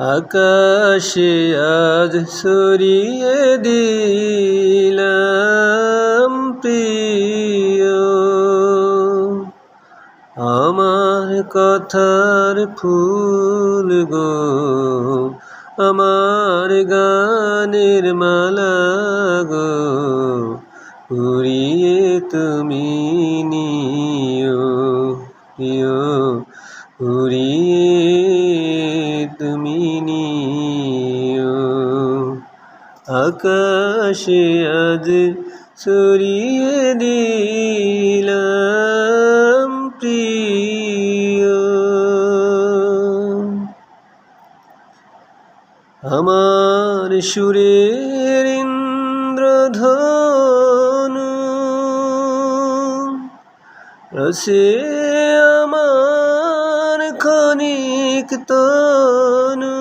আকাশে আজ ছড়িয়ে দিলাম প্রিয় আমার কথার ফুল গো, আমার গানের মালা গো, উড়িয়ে তুমি নিও প্রিয়, উড়িয়ে তুমি নিও। আকাশে আজ ছড়িয়ে দিলাম প্রিয় আমার সুরের ইন্দ্রধনু, রসে আমার ক্ষণিক তনু,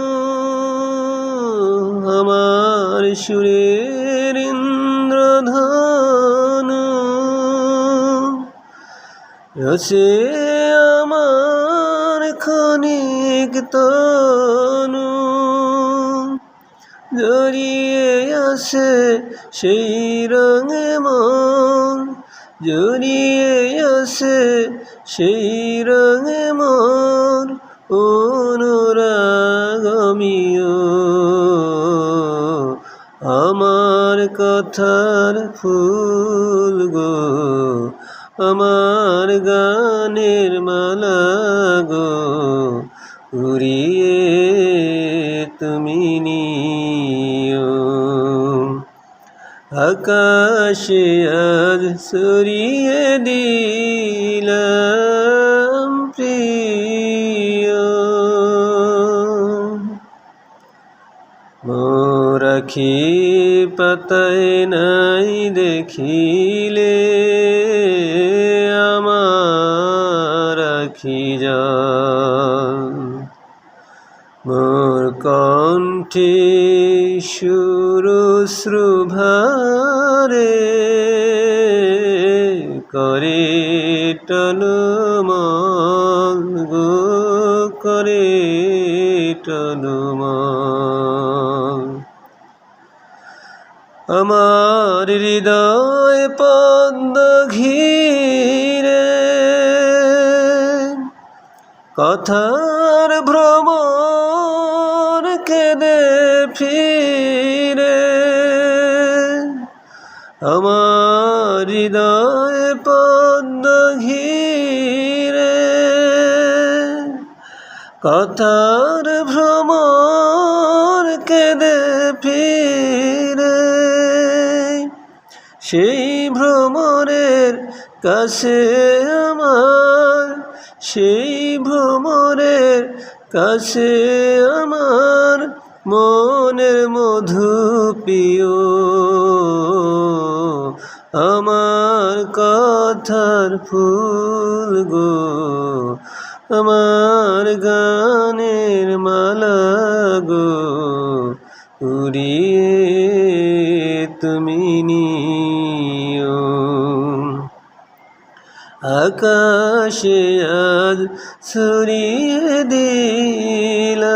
আমার সুরের ইন্দ্রধনু, রসে আমার ক্ষণিক তনু, জড়িয়ে আসে সেই রঙে মন, জড়িয়ে আসে সেই রঙে মন, অনুরাগমিও আমার কথার ফুল গো, আমার গানের মালা গো, উড়িয়ে তুমি নিও। আকাশে আজ ছড়িয়ে দিলাম প্রিয় মোর আখি পাতায় নাই দেখিলে আমার আখি জল, মোর কণ্ঠে সুরশ্রুভারে করে টলমল গো, করে টলমল। আমার হৃদয় পদ্ম ঘিরে কথার ভ্রমর কেঁদে ফিরে, আমার হৃদয় পদ্ম ঘিরে কথার ভ্রমর কেঁদে ফিরে, সেই ভ্রমরের কাছে আমার, সেই ভ্রমরের কাছে আমার মনের মধু প্রিয়, আমার কথার ফুল গো, আমার গানের মালা গো, উড়িয়ে তুমি নিও। আকাশে আজ ছড়িয়ে দিলাম